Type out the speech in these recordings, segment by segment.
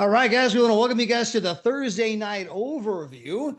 All right, guys, we want to welcome you guys to the Thursday night overview.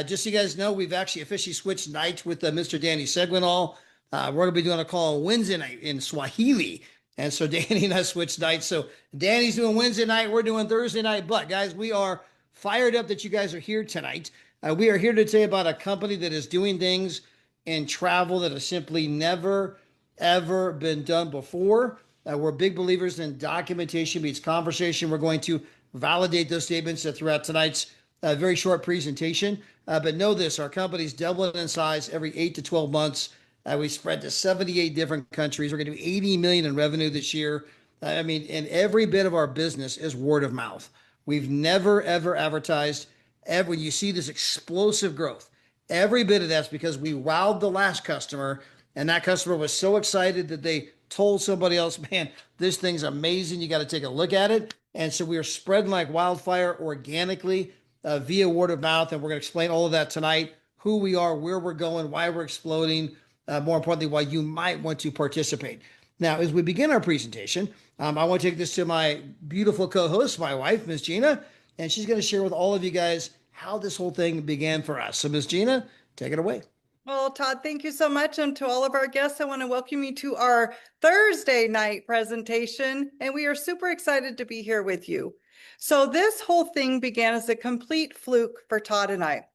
Just so you guys know, we've actually officially switched nights with Mr. Danny Segwinal. We're going to be doing a call Wednesday night in Swahili. And so Danny and I switched nights. So Danny's doing Wednesday night, we're doing Thursday night. But guys, we are fired up that you guys are here tonight. We are here to tell you about a company that is doing things in travel that have simply never, ever been done before. We're big believers in documentation meets conversation. We're going to validate those statements throughout tonight's very short presentation. But know this, our company's doubling in size every 8 to 12 months. We spread to 78 different countries. We're going to do 80 million in revenue this year. And every bit of our business is word of mouth. We've never, ever advertised. When you see this explosive growth, every bit of that's because we wowed the last customer, and that customer was so excited that they told somebody else, man, this thing's amazing. You got to take a look at it. And so we are spreading like wildfire organically via word of mouth. And we're going to explain all of that tonight, who we are, where we're going, why we're exploding, more importantly, why you might want to participate. Now, as we begin our presentation, I want to take this to my beautiful co-host, my wife, Ms. Gina, and she's going to share with all of you guys how this whole thing began for us. So Ms. Gina, take it away. Well, Todd, thank you so much. And to all of our guests, I want to welcome you to our Thursday night presentation. And we are super excited to be here with you. So this whole thing began as a complete fluke for Todd and I.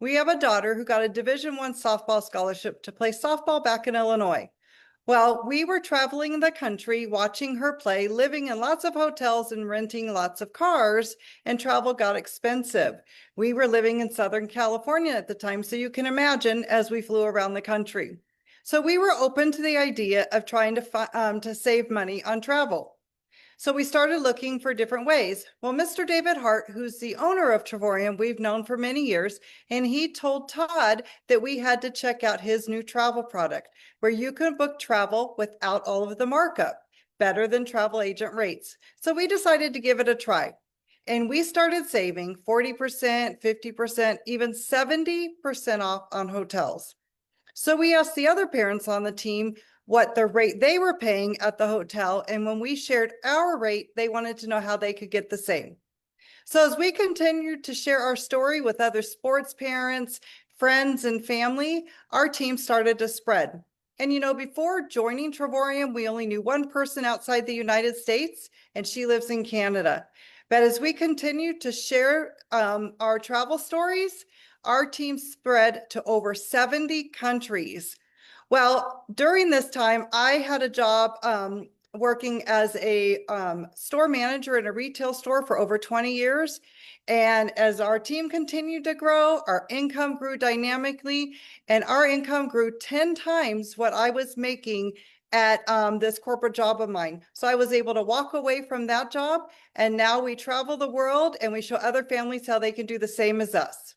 We have a daughter who got a Division I softball scholarship to play softball back in Illinois. Well, we were traveling the country, watching her play, living in lots of hotels and renting lots of cars, and travel got expensive. We were living in Southern California at the time, so you can imagine as we flew around the country. So we were open to the idea of trying to save money on travel. So we started looking for different ways. Well, Mr. David Hart, who's the owner of Travorium, we've known for many years, and he told Todd that we had to check out his new travel product, where you can book travel without all of the markup, better than travel agent rates. So we decided to give it a try. And we started saving 40%, 50%, even 70% off on hotels. So we asked the other parents on the team what the rate they were paying at the hotel. And when we shared our rate, they wanted to know how they could get the same. So as we continued to share our story with other sports parents, friends, and family, our team started to spread. And you know, before joining Travorium, we only knew one person outside the United States, and she lives in Canada. But as we continued to share our travel stories, our team spread to over 70 countries. Well, during this time, I had a job working as a store manager in a retail store for over 20 years. And as our team continued to grow, our income grew dynamically, and our income grew 10 times what I was making at this corporate job of mine. So I was able to walk away from that job, and now we travel the world and we show other families how they can do the same as us.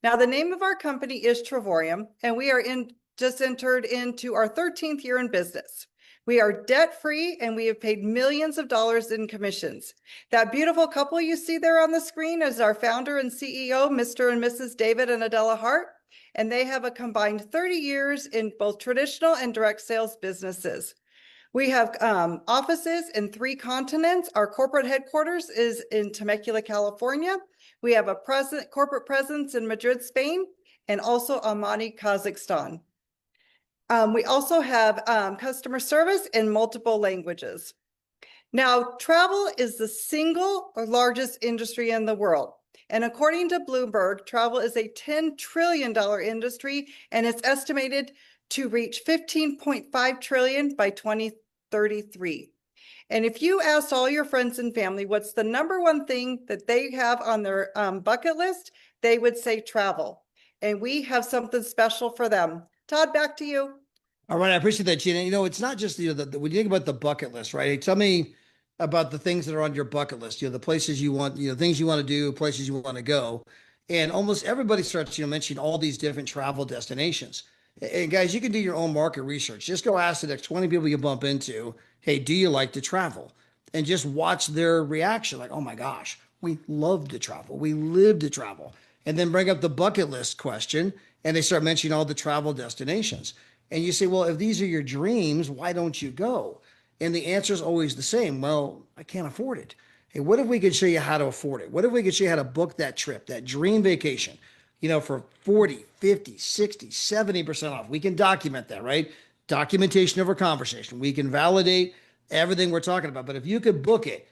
Now, the name of our company is Travorium, and we are just entered into our 13th year in business. We are debt-free, and we have paid millions of dollars in commissions. That beautiful couple you see there on the screen is our founder and CEO, Mr. and Mrs. David and Adela Hart, and they have a combined 30 years in both traditional and direct sales businesses. We have offices in 3 continents. Our corporate headquarters is in Temecula, California. We have a corporate presence in Madrid, Spain, and also Almaty, Kazakhstan. We also have customer service in multiple languages. Now, travel is the single largest industry in the world. And according to Bloomberg, travel is a $10 trillion industry, and it's estimated to reach 15.5 trillion by 2033. And if you ask all your friends and family what's the number one thing that they have on their bucket list, they would say travel. And we have something special for them. Todd, back to you. All right, I appreciate that, Gina. You know, it's not just when you think about the bucket list, right? Hey, tell me about the things that are on your bucket list. You know, the places you want, things you want to do, places you want to go, and almost everybody starts, mentioning all these different travel destinations. And guys, you can do your own market research. Just go ask the next 20 people you bump into, hey, do you like to travel? And just watch their reaction, like, oh my gosh, we love to travel, we live to travel, and then bring up the bucket list question, and they start mentioning all the travel destinations. And you say, well, if these are your dreams, why don't you go? And the answer is always the same. Well, I can't afford it. Hey, what if we could show you how to afford it? What if we could show you how to book that trip, that dream vacation, for 40, 50, 60, 70% off? We can document that, right? Documentation over conversation. We can validate everything we're talking about. But if you could book it,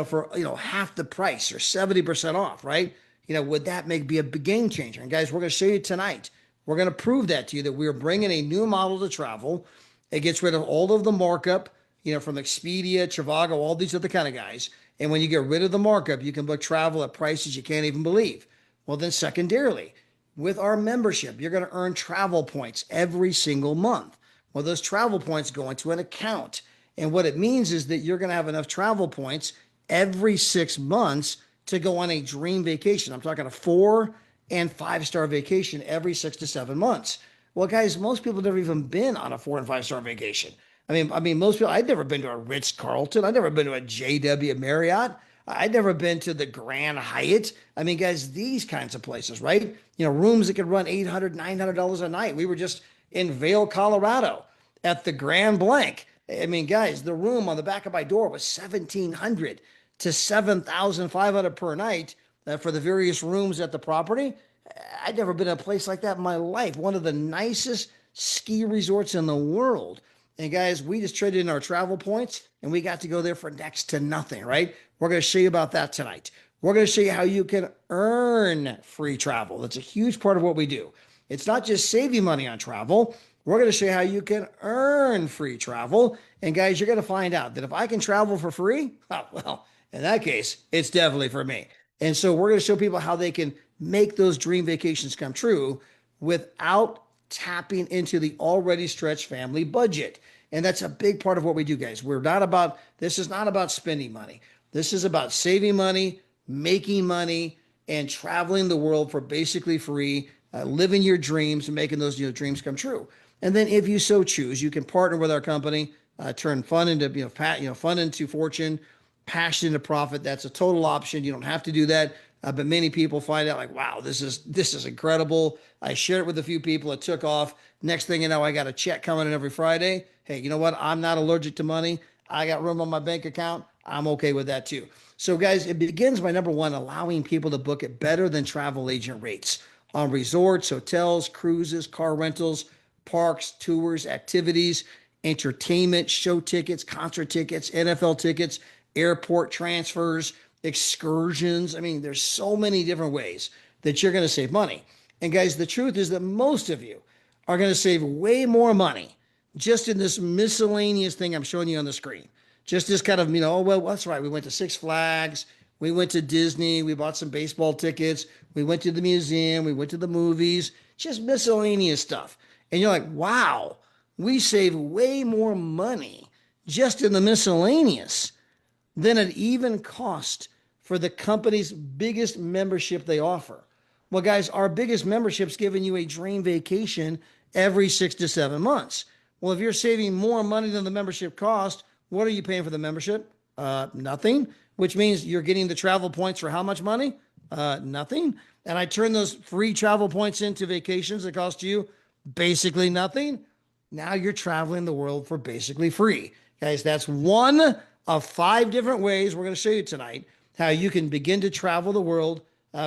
for, half the price or 70% off, right? Would that be a big game changer? And guys, we're going to show you tonight. We're going to prove that to you that we're bringing a new model to travel. It gets rid of all of the markup, from Expedia, Trivago, all these other kind of guys. And when you get rid of the markup, you can book travel at prices you can't even believe. Well, then secondarily, with our membership, you're going to earn travel points every single month. Well, those travel points go into an account. And what it means is that you're going to have enough travel points every 6 months to go on a dream vacation. I'm talking a 4 and 5-star vacation every 6 to 7 months. Well, guys, most people have never even been on a 4 and 5-star vacation. I mean, most people, I'd never been to a Ritz Carlton. I'd never been to a JW Marriott. I'd never been to the Grand Hyatt. I mean, guys, these kinds of places, right? Rooms that could run $800, $900 a night. We were just in Vail, Colorado at the Grand Blanc. I mean, guys, the room on the back of my door was $1,700 to $7,500 per night for the various rooms at the property. I'd never been to a place like that in my life. One of the nicest ski resorts in the world. And guys, we just traded in our travel points and we got to go there for next to nothing, right? We're going to show you about that tonight. We're going to show you how you can earn free travel. That's a huge part of what we do. It's not just saving money on travel. We're going to show you how you can earn free travel. And guys, you're going to find out that if I can travel for free, oh, well, in that case, it's definitely for me. And so we're going to show people how they can make those dream vacations come true without tapping into the already stretched family budget. And that's a big part of what we do, guys. This is not about spending money. This is about saving money, making money, and traveling the world for basically free, living your dreams and making those dreams come true. And then if you so choose, you can partner with our company, turn fun into, fun into fortune, passion into profit. That's a total option. You don't have to do that. But many people find out like, wow, this is incredible. I shared it with a few people. It took off. Next thing you know, I got a check coming in every Friday. Hey, you know what? I'm not allergic to money. I got room on my bank account. I'm okay with that too. So guys, it begins by number one, allowing people to book it better than travel agent rates on resorts, hotels, cruises, car rentals, parks, tours, activities, entertainment, show tickets, concert tickets, NFL tickets, airport transfers, excursions. I mean, there's so many different ways that you're going to save money. And guys, the truth is that most of you are going to save way more money just in this miscellaneous thing I'm showing you on the screen. Just this kind of, oh, well, that's right. We went to Six Flags. We went to Disney. We bought some baseball tickets. We went to the museum. We went to the movies. Just miscellaneous stuff. And you're like, wow, we save way more money just in the miscellaneous than it even cost for the company's biggest membership they offer. Well, guys, our biggest membership's giving you a dream vacation every 6 to 7 months. Well, if you're saving more money than the membership cost, what are you paying for the membership? Nothing, which means you're getting the travel points for how much money? Nothing. And I turn those free travel points into vacations that cost you basically nothing. Now you're traveling the world for basically free. Guys, that's one of 5 different ways we're going to show you tonight how you can begin to travel the world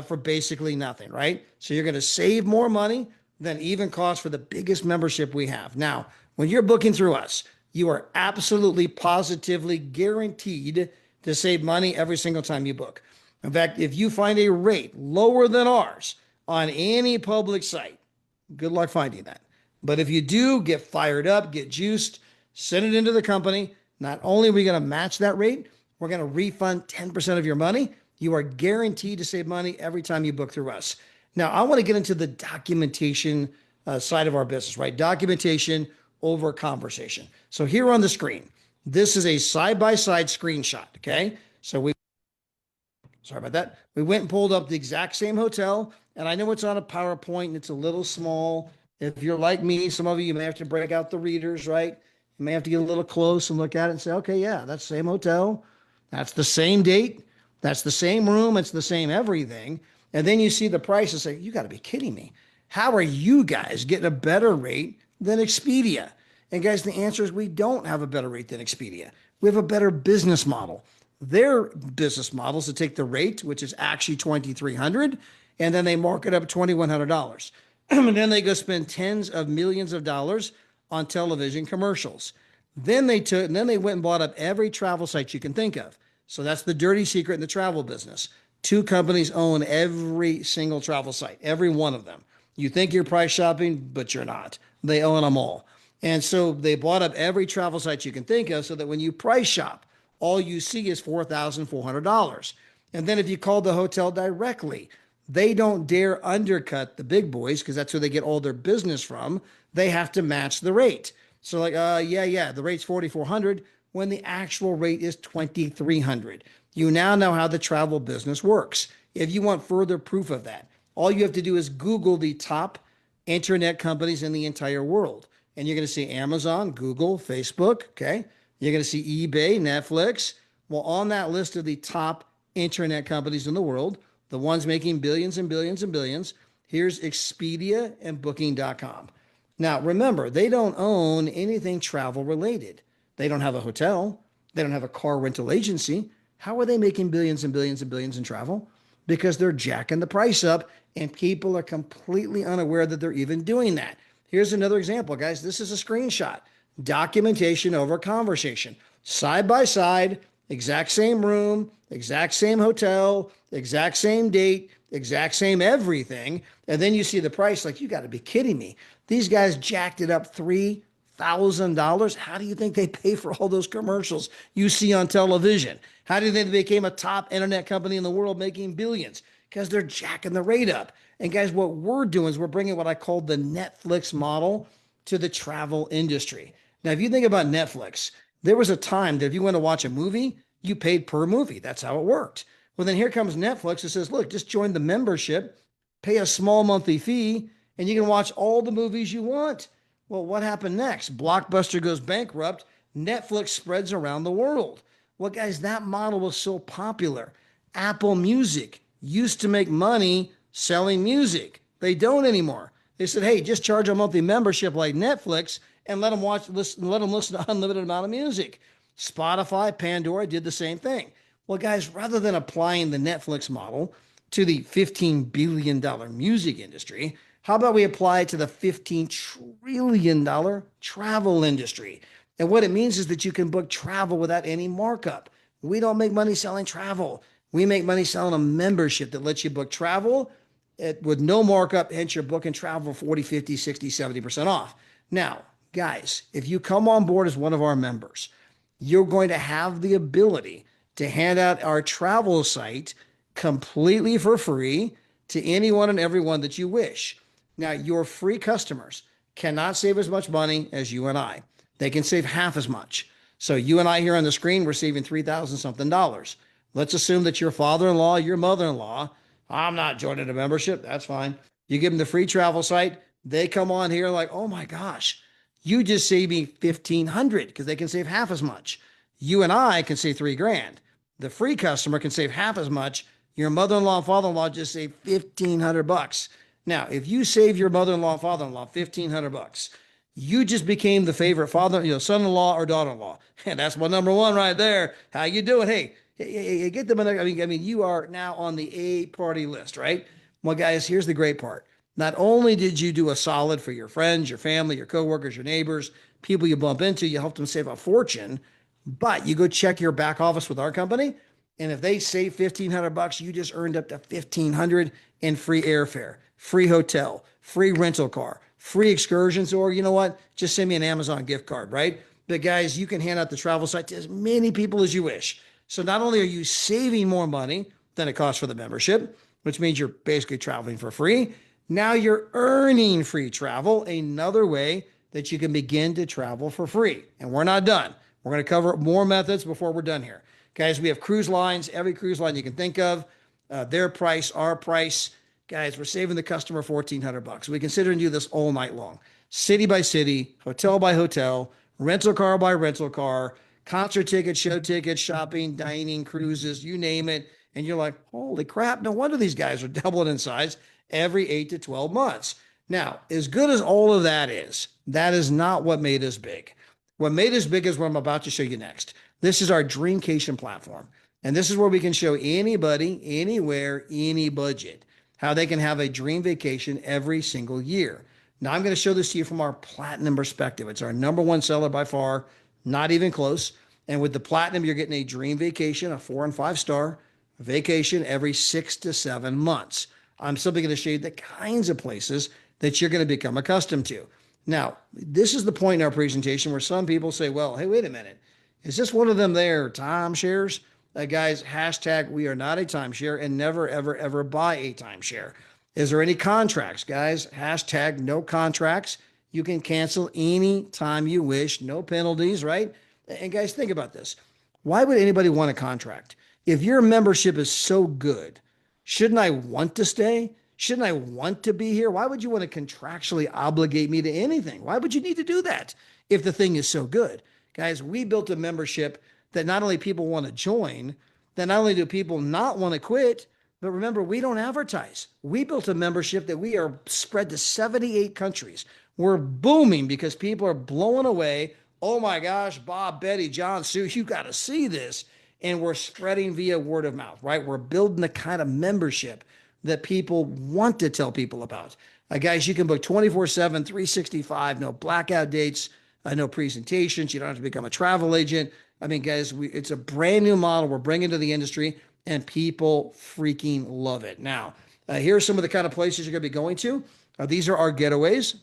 for basically nothing, right? So you're going to save more money than even cost for the biggest membership we have. Now, when you're booking through us, you are absolutely positively guaranteed to save money every single time you book. In fact, if you find a rate lower than ours on any public site, good luck finding that. But if you do, get fired up, get juiced, send it into the company. Not only are we going to match that rate, we're going to refund 10% of your money. You are guaranteed to save money every time you book through us. Now, I want to get into the documentation side of our business, right? Documentation over conversation. So here on the screen, this is a side-by-side screenshot, okay? Sorry about that. We went and pulled up the exact same hotel, and I know it's on a PowerPoint and it's a little small. If you're like me, some of you may have to break out the readers, right? You may have to get a little close and look at it and say, okay, yeah, that's the same hotel. That's the same date. That's the same room. It's the same everything. And then you see the price and say, you got to be kidding me. How are you guys getting a better rate than Expedia? And guys, the answer is we don't have a better rate than Expedia. We have a better business model. their business models to take the rate, which is actually 2,300, and then they mark it up $2,100. And then they go spend tens of millions of dollars on television commercials. And then they went and bought up every travel site you can think of. So that's the dirty secret in the travel business. Two companies own every single travel site, every one of them. You think you're price shopping, but you're not. They own them all. And so they bought up every travel site you can think of so that when you price shop, all you see is $4,400. And then if you call the hotel directly, they don't dare undercut the big boys because that's where they get all their business from. They have to match the rate. So like, yeah, the rate's 4,400 when the actual rate is 2,300. You now know how the travel business works. If you want further proof of that, all you have to do is Google the top internet companies in the entire world. And you're going to see Amazon, Google, Facebook, okay? You're going to see eBay, Netflix. Well, on that list of the top internet companies in the world, the ones making billions and billions and billions, here's Expedia and Booking.com. Now, remember, they don't own anything travel related. They don't have a hotel. They don't have a car rental agency. How are they making billions and billions and billions in travel? Because they're jacking the price up and people are completely unaware that they're even doing that. Here's another example, guys. This is a screenshot. Documentation over conversation. Side by side, exact same room, exact same hotel, exact same date, exact same everything. And then you see the price, like, you got to be kidding me. These guys jacked it up $3,000. How do you think they pay for all those commercials you see on television? How do you think they became a top internet company in the world making billions? Because they're jacking the rate up. And guys, what we're doing is we're bringing what I call the Netflix model to the travel industry. Now, if you think about Netflix, there was a time that if you went to watch a movie, you paid per movie. That's how it worked. Well, then here comes Netflix that says, look, just join the membership, pay a small monthly fee, and you can watch all the movies you want. Well, what happened next? Blockbuster goes bankrupt. Netflix spreads around the world. Well, guys, that model was so popular. Apple Music used to make money selling music. They don't anymore. They said, hey, just charge a monthly membership like Netflix and let them listen to unlimited amount of music. Spotify, Pandora did the same thing. Well, guys, rather than applying the Netflix model to the $15 billion music industry, how about we apply it to the $15 trillion travel industry? And what it means is that you can book travel without any markup. We don't make money selling travel. We make money selling a membership that lets you book travel with no markup, hence you're booking travel 40, 50, 60, 70% off. Now, guys, if you come on board as one of our members, you're going to have the ability to hand out our travel site completely for free to anyone and everyone that you wish. Now, your free customers cannot save as much money as you and I. They can save half as much. So you and I here on the screen, we're saving $3,000 something. Let's assume that your father-in-law, your mother-in-law, I'm not joining a membership. That's fine. You give them the free travel site. They come on here like, oh my gosh, you just saved me $1,500 because they can save half as much. You and I can save $3,000. The free customer can save half as much. Your mother-in-law and father-in-law just save $1,500. Now, if you save your mother-in-law and father-in-law $1,500, you just became the favorite son-in-law or daughter-in-law. And that's my number one right there. How you doing? Hey, get them. I mean, you are now on the A party list, right? Well, guys, here's the great part. Not only did you do a solid for your friends, your family, your coworkers, your neighbors, people you bump into, you helped them save a fortune, but you go check your back office with our company, and if they save $1,500, you just earned up to $1,500 in free airfare, free hotel, free rental car, free excursions, or you know what? Just send me an Amazon gift card, right? But guys, you can hand out the travel site to as many people as you wish. So not only are you saving more money than it costs for the membership, which means you're basically traveling for free, now you're earning free travel, another way that you can begin to travel for free. And we're not done. We're going to cover more methods before we're done here. Guys, we have cruise lines, every cruise line you can think of, their price, our price. Guys, we're saving the customer $1,400. We consider and do this all night long, city by city, hotel by hotel, rental car by rental car, concert tickets, show tickets, shopping, dining, cruises, you name it. And you're like, holy crap, no wonder these guys are doubling in size every 8 to 12 months. Now, as good as all of that is not what made us big. What made us big is what I'm about to show you next. This is our Dreamcation platform. And this is where we can show anybody, anywhere, any budget, how they can have a dream vacation every single year. Now, I'm going to show this to you from our platinum perspective. It's our number one seller by far, not even close. And with the platinum, you're getting a dream vacation, a 4 and 5 star vacation every 6 to 7 months. I'm simply going to show you the kinds of places that you're going to become accustomed to. Now, this is the point in our presentation where some people say, well, hey, wait a minute. Is this one of them there timeshares? Guys, hashtag we are not a timeshare and never, ever, ever buy a timeshare. Is there any contracts? Guys, hashtag no contracts. You can cancel any time you wish, no penalties, right? And guys, think about this. Why would anybody want a contract? If your membership is so good, shouldn't I want to stay? Shouldn't I want to be here? Why would you want to contractually obligate me to anything? Why would you need to do that if the thing is so good? Guys, we built a membership that not only people want to join, that not only do people not want to quit, but remember, we don't advertise. We built a membership that we are spread to 78 countries. We're booming because people are blowing away. Oh my gosh, Bob, Betty, John, Sue, you got to see this. And we're spreading via word of mouth, right? We're building the kind of membership that people want to tell people about. Guys, you can book 24/7, 365, no blackout dates, no presentations. You don't have to become a travel agent. I mean, guys, it's a brand new model we're bringing to the industry, and people freaking love it. Now, here are some of the kind of places you're going to be going to. These are our getaways.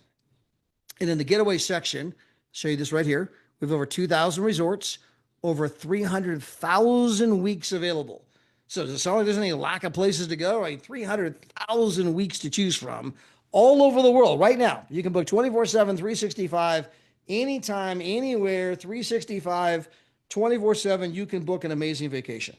And in the getaway section, show you this right here. We have over 2,000 resorts, over 300,000 weeks available. So does it sound like there's any lack of places to go? Right? 300,000 weeks to choose from all over the world right now. You can book 24/7, 365, anytime, anywhere, 365, 24/7. You can book an amazing vacation.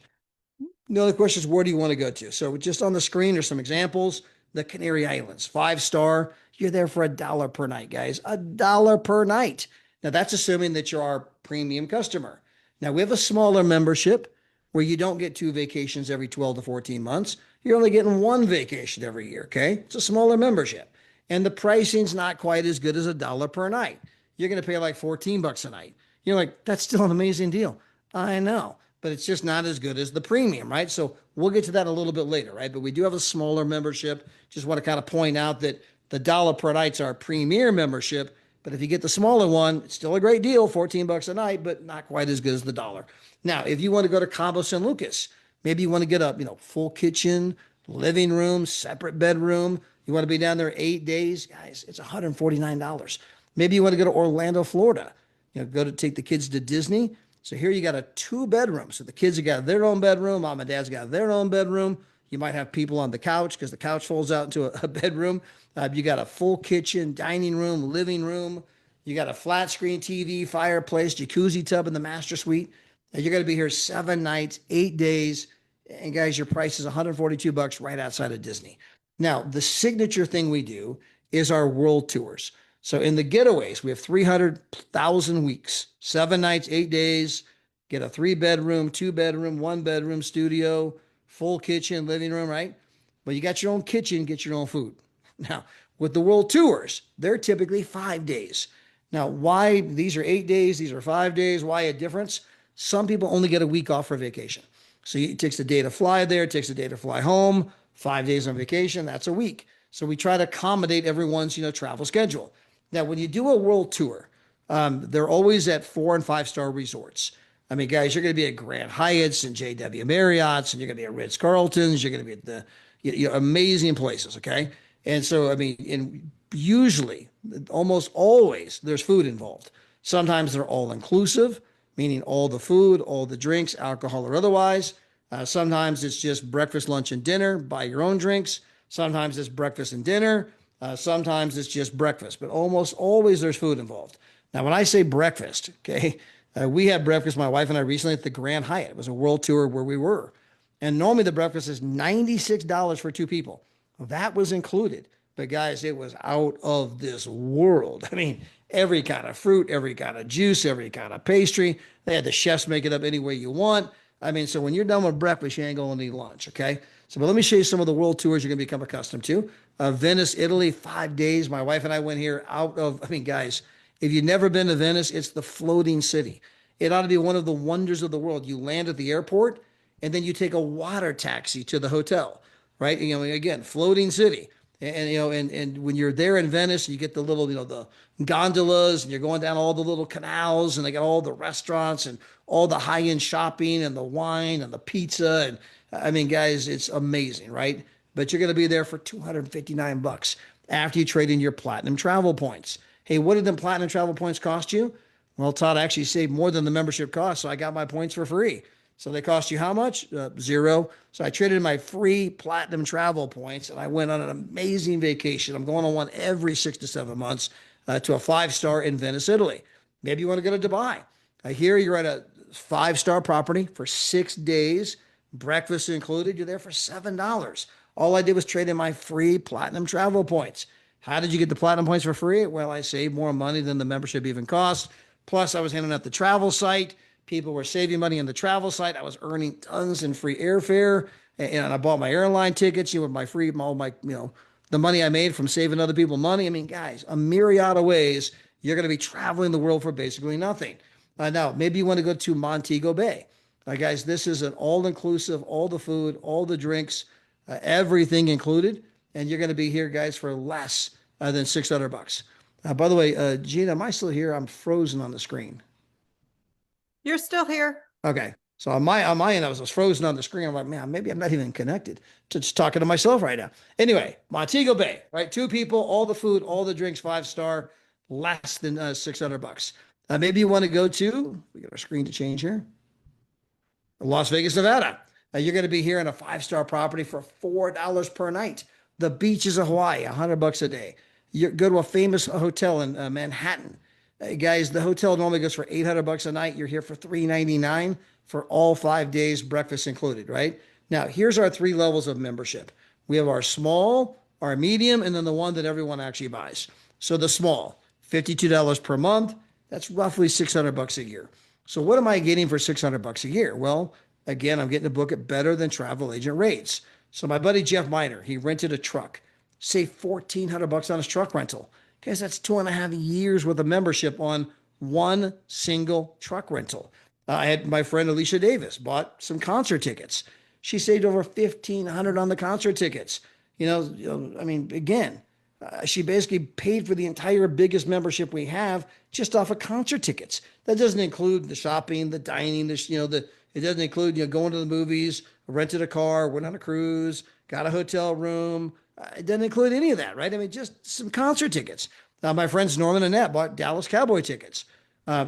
The other question is, where do you want to go to? So just on the screen are some examples. The Canary Islands, 5 star. You're there for $1 per night, guys. $1 per night. Now that's assuming that you're our premium customer. Now we have a smaller membership where you don't get 2 vacations every 12 to 14 months. You're only getting 1 vacation every year, okay? It's a smaller membership. And the pricing's not quite as good as $1 per night. You're going to pay like 14 bucks a night. You're like, that's still an amazing deal. I know, but it's just not as good as the premium, right? So we'll get to that a little bit later, right? But we do have a smaller membership. Just want to kind of point out that the $1 per night's our premier membership. But if you get the smaller one, it's still a great deal, 14 bucks a night, but not quite as good as the $1. Now, if you want to go to Cabo San Lucas, maybe you want to get a, full kitchen, living room, separate bedroom. You want to be down there 8 days, guys, it's $149. Maybe you want to go to Orlando, Florida, go to take the kids to Disney. So here you got a 2 bedroom. So the kids have got their own bedroom. Mom and dad's got their own bedroom. You might have people on the couch because the couch folds out into a bedroom. You got a full kitchen, dining room, living room. You got a flat screen TV, fireplace, jacuzzi tub in the master suite. And you're going to be here 7 nights, 8 days. And guys, your price is 142 bucks right outside of Disney. Now, the signature thing we do is our world tours. So in the getaways, we have 300,000 weeks, 7 nights, 8 days, get a 3 bedroom, 2 bedroom, 1 bedroom studio, full kitchen, living room, right? But you got your own kitchen, get your own food. Now, with the world tours, they're typically 5 days. Now, why these are 8 days, these are 5 days, why a difference? Some people only get a week off for vacation. So it takes a day to fly there, it takes a day to fly home, 5 days on vacation, that's a week. So we try to accommodate everyone's, travel schedule. Now, when you do a world tour, they're always at 4 and 5 star resorts. I mean, guys, you're going to be at Grand Hyatts and JW Marriott's, and you're going to be at Ritz Carlton's. You're going to be at the amazing places, okay? And so, I mean, and usually, almost always, there's food involved. Sometimes they're all inclusive, meaning all the food, all the drinks, alcohol or otherwise. Sometimes it's just breakfast, lunch, and dinner. Buy your own drinks. Sometimes it's breakfast and dinner. Sometimes it's just breakfast, but almost always there's food involved. Now, when I say breakfast, okay, we had breakfast, my wife and I, recently at the Grand Hyatt. It was a world tour where we were. And normally the breakfast is $96 for 2 people. Well, that was included. But guys, it was out of this world. I mean, every kind of fruit, every kind of juice, every kind of pastry. They had the chefs make it up any way you want. I mean, so when you're done with breakfast, you ain't going to need lunch, okay? So, but let me show you some of the world tours you're going to become accustomed to. Venice, Italy, 5 days. My wife and I went here guys, if you've never been to Venice, it's the floating city. It ought to be one of the wonders of the world. You land at the airport and then you take a water taxi to the hotel, right? You know, again, floating city. You know, and when you're there in Venice, you get the little, you know, the gondolas, and you're going down all the little canals, and they got all the restaurants and all the high-end shopping and the wine and the pizza. And I mean, guys, it's amazing, right? But you're going to be there for 259 bucks after you trade in your platinum travel points. Hey, what did the platinum travel points cost you? Well, Todd actually saved more than the membership cost, so I got my points for free. So they cost you how much? Zero. So I traded in my free platinum travel points, and I went on an amazing vacation. I'm going on one every 6 to 7 months to a 5-star in Venice, Italy. Maybe you want to go to Dubai. I hear you're at a 5-star property for 6 days, breakfast included. You're there for $7. All I did was trade in my free platinum travel points. How did you get the platinum points for free? Well, I saved more money than the membership even cost. Plus, I was handing out the travel site. People were saving money on the travel site. I was earning tons in free airfare, and I bought my airline tickets. You know, with my free, all my, you know, the money I made from saving other people money. I mean, guys, a myriad of ways you're going to be traveling the world for basically nothing. Now, maybe you want to go to Montego Bay. Guys, this is an all-inclusive, all the food, all the drinks, everything included, and you're going to be here, guys, for less than 600 bucks. By the way, Gina, am I still here? I'm frozen on the screen. You're still here. Okay. So on my end, I was frozen on the screen. I'm like, man, maybe I'm not even connected. Just talking to myself right now. Anyway, Montego Bay, right? 2 people, all the food, all the drinks, 5-star, less than 600 bucks. Maybe you want to go to, we got our screen to change here, Las Vegas, Nevada. You're going to be here in a 5-star property for $4 per night. The beaches of Hawaii, 100 bucks a day. You go to a famous hotel in Manhattan. Guys, the hotel normally goes for 800 bucks a night. You're here for $399 for all 5 days, breakfast included, right? Now, here's our 3 levels of membership. We have our small, our medium, and then the one that everyone actually buys. So the small, $52 per month. That's roughly 600 bucks a year. So what am I getting for 600 bucks a year? Well, again, I'm getting to book it better than travel agent rates. So my buddy Jeff Miner, he rented a truck, saved 1,400 bucks on his truck rental. Guys, that's 2.5 years worth of membership on one single truck rental. I had my friend Alicia Davis bought some concert tickets. She saved over 1,500 on the concert tickets. I mean, again, she basically paid for the entire biggest membership we have just off of concert tickets. That doesn't include the shopping, the dining, it doesn't include, going to the movies, rented a car, went on a cruise, got a hotel room. It doesn't include any of that, right? I mean, just some concert tickets. My friends Norman and Annette bought Dallas Cowboy tickets,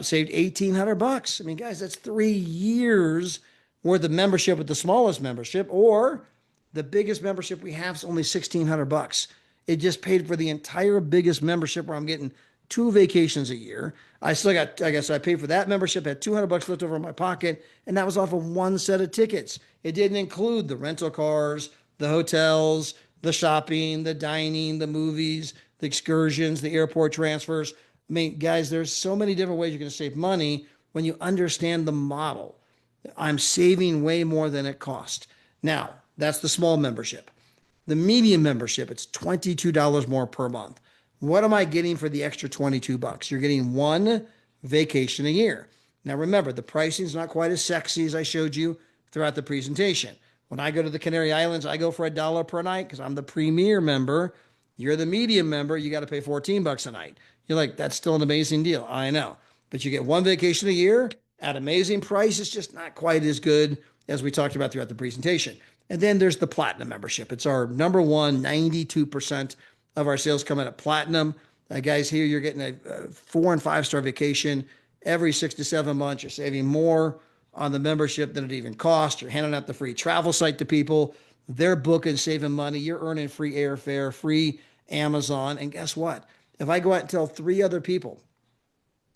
saved 1,800 bucks. I mean, guys, that's 3 years worth of membership with the smallest membership, or the biggest membership we have is only 1,600 bucks. It just paid for the entire biggest membership where I'm getting 2 vacations a year. I still got, I guess I paid for that membership, had 200 bucks left over in my pocket, and that was off of one set of tickets. It didn't include the rental cars, the hotels, the shopping, the dining, the movies, the excursions, the airport transfers. I mean, guys, there's so many different ways you're going to save money when you understand the model. I'm saving way more than it cost. Now, that's the small membership. The medium membership, it's $22 more per month. What am I getting for the extra 22 bucks? You're getting 1 vacation a year. Now remember, the pricing is not quite as sexy as I showed you throughout the presentation. When I go to the Canary Islands, I go for $1 per night because I'm the premier member. You're the medium member, you got to pay 14 bucks a night. You're like, that's still an amazing deal. I know. But you get 1 vacation a year at amazing price. It's just not quite as good as we talked about throughout the presentation. And then there's the platinum membership. It's our number one, 92% of our sales come in at platinum. Guys, here you're getting a 4- and 5-star vacation every 6 to 7 months. You're saving more on the membership than it even costs. You're handing out the free travel site to people. They're booking, saving money. You're earning free airfare, free Amazon. And guess what? If I go out and tell 3 other people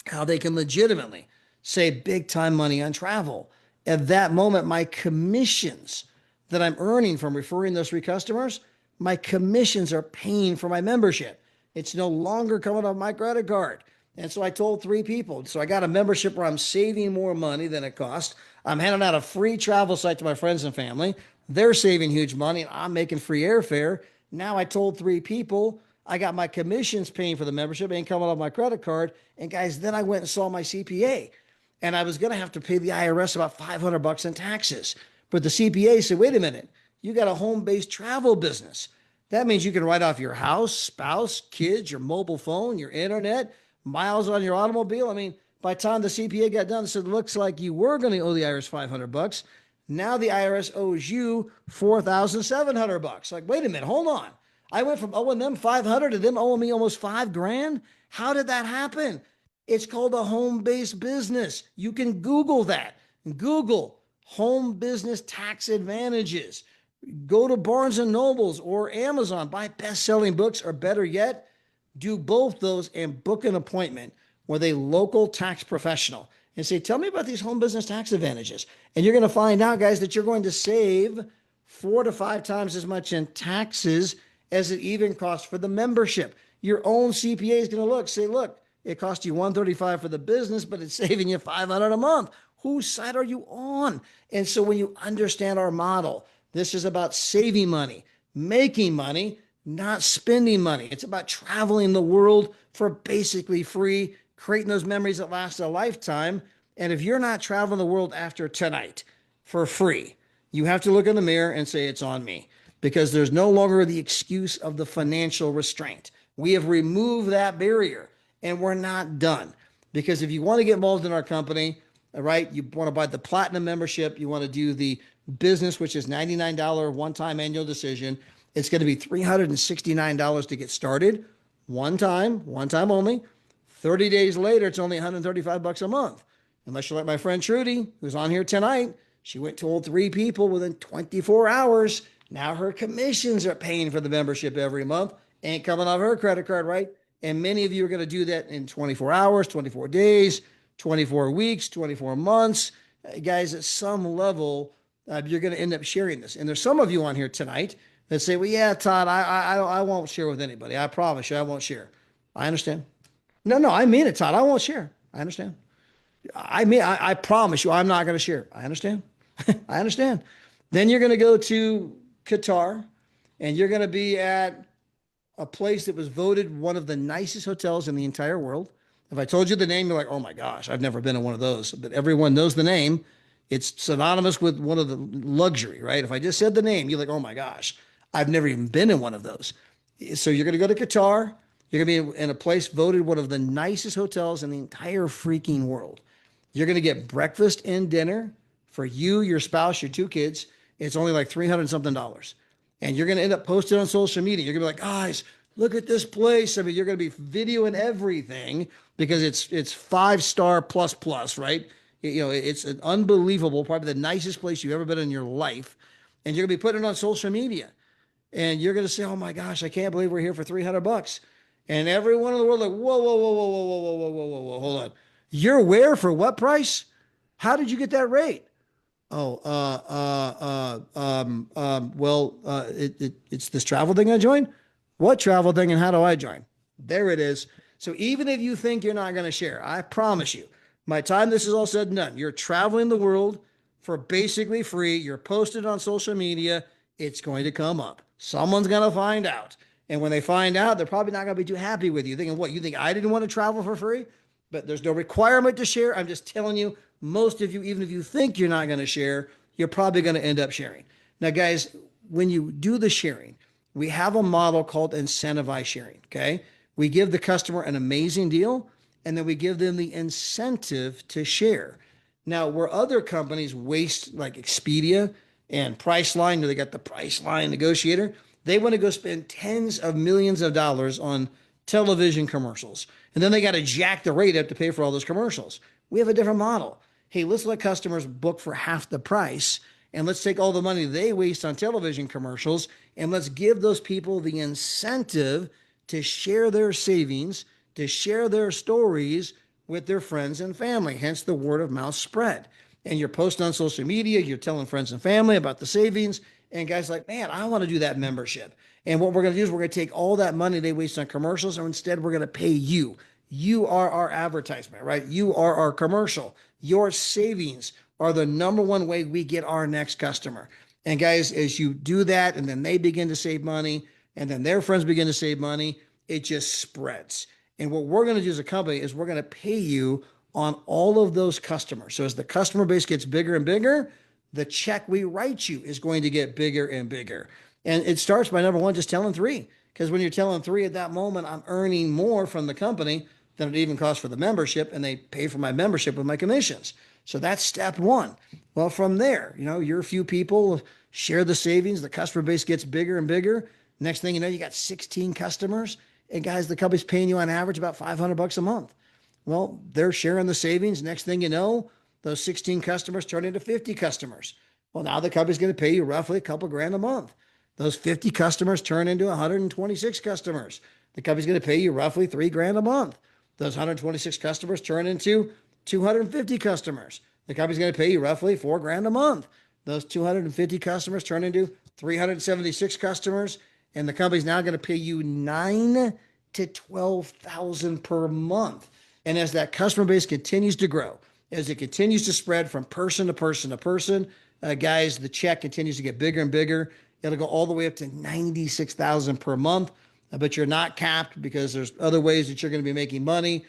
how they can legitimately save big time money on travel, at that moment, my commissions that I'm earning from referring those 3 customers, my commissions are paying for my membership. It's no longer coming off my credit card. And so I told 3 people. So I got a membership where I'm saving more money than it costs. I'm handing out a free travel site to my friends and family. They're saving huge money, and I'm making free airfare. Now I told 3 people I got my commissions paying for the membership, ain't coming off my credit card. And guys, then I went and saw my CPA. And I was going to have to pay the IRS about 500 bucks in taxes. But the CPA said, wait a minute, you got a home-based travel business. That means you can write off your house, spouse, kids, your mobile phone, your internet, miles on your automobile. I mean, by the time the CPA got done, it said, looks like you were going to owe the IRS $500. Now the IRS owes you $4,700. Like, wait a minute, hold on. I went from owing them 500 to them owing me almost 5 grand. How did that happen? It's called a home-based business. You can Google that. Google home business tax advantages. Go to Barnes and Nobles or Amazon, buy best-selling books, or better yet, do both those and book an appointment with a local tax professional and say, tell me about these home business tax advantages. And you're going to find out, guys, that you're going to save 4 to 5 times as much in taxes as it even costs for the membership. Your own CPA is going to say, look, it cost you $135 for the business, but it's saving you $500 a month. Whose side are you on? And so when you understand our model, this is about saving money, making money, not spending money. It's about traveling the world for basically free, creating those memories that last a lifetime. And if you're not traveling the world after tonight for free, you have to look in the mirror and say, it's on me, because there's no longer the excuse of the financial restraint. We have removed that barrier, and we're not done. Because if you want to get involved in our company, all right, you want to buy the platinum membership, you want to do the business, which is $99 one-time annual decision. It's going to be $369 to get started. One time only. 30 days later, it's only $135 a month. Unless you're like my friend Trudy, who's on here tonight. She went told 3 people within 24 hours. Now her commissions are paying for the membership every month. Ain't coming off her credit card, right? And many of you are going to do that in 24 hours, 24 days, 24 weeks, 24 months. Guys, at some level, you're going to end up sharing this. And there's some of you on here tonight that say, well, yeah, Todd, I won't share with anybody. I promise you, I won't share. I understand. No, I mean it, Todd. I won't share. I understand. I promise you, I'm not going to share. I understand. I understand. Then you're going to go to Qatar, and you're going to be at a place that was voted one of the nicest hotels in the entire world. If I told you the name, you're like, oh my gosh, I've never been in one of those. But everyone knows the name. It's synonymous with one of the luxury, right? If I just said the name, you're like, oh my gosh, I've never even been in one of those. So you're going to go to Qatar. You're going to be in a place voted one of the nicest hotels in the entire freaking world. You're going to get breakfast and dinner for you, your spouse, your 2 kids. It's only like $300 something. And you're going to end up posting on social media. You're going to be like, guys, look at this place. I mean, you're going to be videoing everything because it's 5-star plus, right? You know, it's an unbelievable, probably the nicest place you've ever been in your life. And you're going to be putting it on social media. And you're going to say, oh my gosh, I can't believe we're here for $300. And everyone in the world like, whoa, hold on. You're where for what price? How did you get that rate? Oh, it's this travel thing I joined. What travel thing and how do I join? There it is. So even if you think you're not going to share, I promise you, by the time this is all said and done, you're traveling the world for basically free. You're posted on social media. It's going to come up. Someone's going to find out. And when they find out, they're probably not going to be too happy with you. Thinking, what, you think I didn't want to travel for free? But there's no requirement to share. I'm just telling you, most of you, even if you think you're not going to share, you're probably going to end up sharing. Now, guys, when you do the sharing, we have a model called incentivized sharing, okay? We give the customer an amazing deal, and then we give them the incentive to share. Now, where other companies waste, like Expedia and Priceline, they got the Priceline negotiator, they want to go spend tens of millions of dollars on television commercials. And then they got to jack the rate up to pay for all those commercials. We have a different model. Hey, let's let customers book for half the price, and let's take all the money they waste on television commercials, and let's give those people the incentive to share their savings, to share their stories with their friends and family, hence the word of mouth spread. And you're posting on social media, you're telling friends and family about the savings, and guys are like, man, I want to do that membership. And what we're going to do is we're going to take all that money they waste on commercials, and instead we're going to pay you. You are our advertisement, right? You are our commercial. Your savings are the number one way we get our next customer. And guys, as you do that, and then they begin to save money, and then their friends begin to save money, it just spreads. And what we're going to do as a company is we're going to pay you on all of those customers. So as the customer base gets bigger and bigger, the check we write you is going to get bigger and bigger. And it starts by number one, just telling three. Because when you're telling three at that moment, I'm earning more from the company than it even costs for the membership, and they pay for my membership with my commissions. So that's step one. Well, from there, your few people share the savings, the customer base gets bigger and bigger. Next thing you know, you got 16 customers, and guys, the company's paying you on average about $500 a month. Well, they're sharing the savings. Next thing you know, those 16 customers turn into 50 customers. Well, now the company's going to pay you roughly a couple grand a month. Those 50 customers turn into 126 customers. The company's going to pay you roughly 3 grand a month. Those 126 customers turn into 250 customers. The company's going to pay you roughly 4 grand a month. Those 250 customers turn into 376 customers, and the company's now going to pay you 9 to 12,000 per month. And as that customer base continues to grow, as it continues to spread from person to person to person, guys, the check continues to get bigger and bigger. It'll go all the way up to 96,000 per month, but you're not capped because there's other ways that you're going to be making money.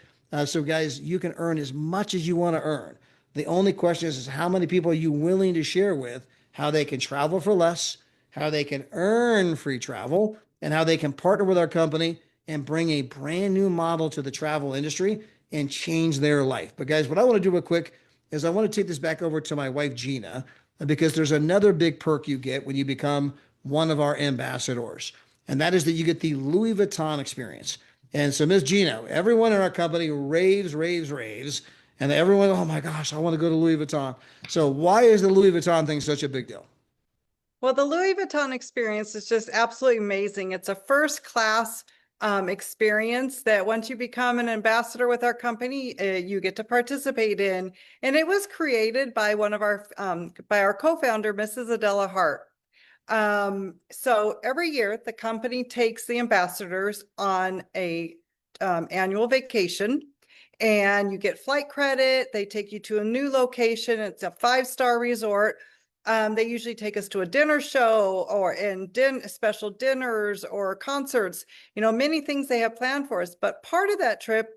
So guys, you can earn as much as you want to earn. The only question is how many people are you willing to share with, how they can travel for less, how they can earn free travel, and how they can partner with our company and bring a brand new model to the travel industry and change their life. But guys, what I want to do real quick is I want to take this back over to my wife, Gina, because there's another big perk you get when you become one of our ambassadors. And that is that you get the Louis Vuitton experience. And so Ms. Gina, everyone in our company raves. And everyone, oh my gosh, I want to go to Louis Vuitton. So why is the Louis Vuitton thing such a big deal? Well, the Louis Vuitton experience is just absolutely amazing. It's a first class experience that once you become an ambassador with our company, you get to participate in. And it was created by by our co-founder, Mrs. Adela Hart. So every year the company takes the ambassadors on a annual vacation, and you get flight credit. They take you to a new location. It's a 5-star resort. They usually take us to a dinner show or special dinners or concerts, many things they have planned for us. But part of that trip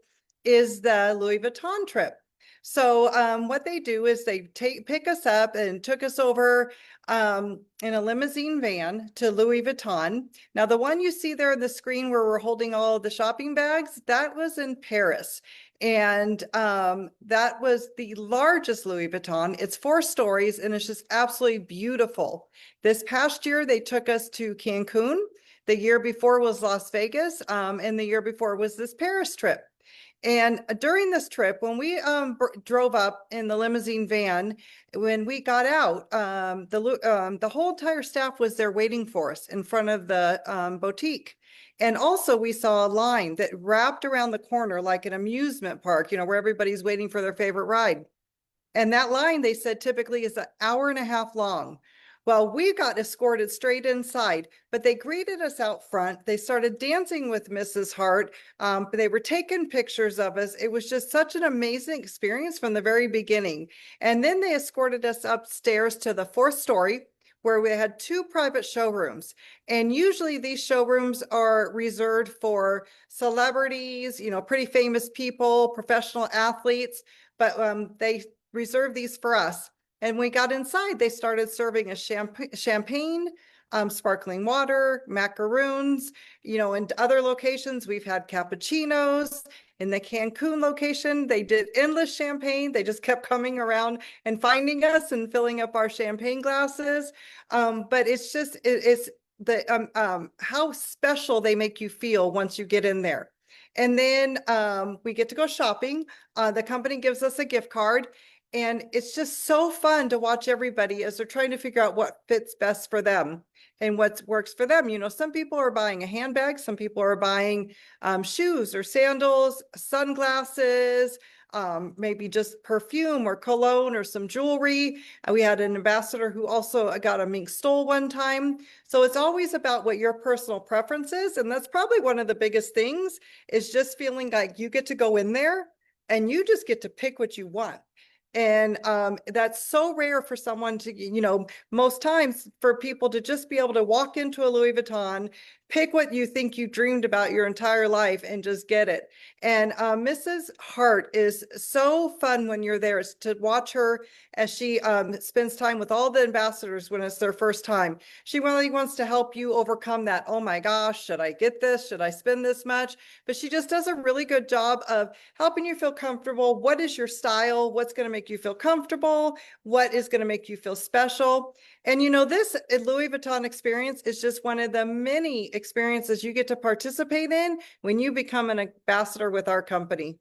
is the Louis Vuitton trip. So what they do is they pick us up and took us over in a limousine van to Louis Vuitton. Now, the one you see there on the screen where we're holding all the shopping bags, that was in Paris. And that was the largest Louis Vuitton. It's 4 stories and it's just absolutely beautiful. This past year, they took us to Cancun. The year before was Las Vegas, and the year before was this Paris trip. And during this trip, when we drove up in the limousine van, when we got out, the whole entire staff was there waiting for us in front of the boutique. And also we saw a line that wrapped around the corner like an amusement park, where everybody's waiting for their favorite ride. And that line, they said, typically is an hour and a half long. Well, we got escorted straight inside, but they greeted us out front. They started dancing with Mrs. Hart. They were taking pictures of us. It was just such an amazing experience from the very beginning. And then they escorted us upstairs to the 4th story, where we had 2 private showrooms. And usually these showrooms are reserved for celebrities, pretty famous people, professional athletes, but they reserved these for us. And we got inside, they started serving us champagne, sparkling water, macaroons, in other locations, we've had cappuccinos. In the Cancun location, they did endless champagne. They just kept coming around and finding us and filling up our champagne glasses. But it's just, it's the how special they make you feel once you get in there. And then we get to go shopping. The company gives us a gift card. And it's just so fun to watch everybody as they're trying to figure out what fits best for them and what works for them. Some people are buying a handbag, some people are buying shoes or sandals, sunglasses, maybe just perfume or cologne or some jewelry. We had an ambassador who also got a mink stole one time. So it's always about what your personal preference is. And that's probably one of the biggest things, is just feeling like you get to go in there and you just get to pick what you want. And that's so rare for someone to, most times for people to just be able to walk into a Louis Vuitton, pick what you think you dreamed about your entire life and just get it. And Mrs. Hart is so fun when you're there. It's to watch her as she spends time with all the ambassadors when it's their first time. She really wants to help you overcome that, oh my gosh, should I get this? Should I spend this much? But she just does a really good job of helping you feel comfortable. What is your style? What's going to make you feel comfortable? What is going to make you feel special? And you know, this Louis Vuitton experience is just one of the many experiences you get to participate in when you become an ambassador with our company.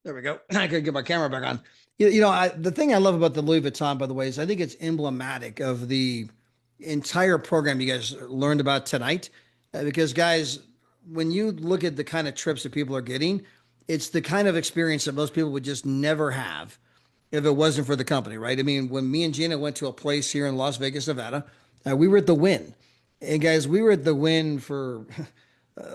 There we go. I could get my camera back on. The thing I love about the Louis Vuitton, by the way, is I think it's emblematic of the entire program you guys learned about tonight. Because, guys, when you look at the kind of trips that people are getting, it's the kind of experience that most people would just never have if it wasn't for the company, right? I mean, when me and Gina went to a place here in Las Vegas, Nevada, we were at the Wynn. And, guys, we were at the Wynn for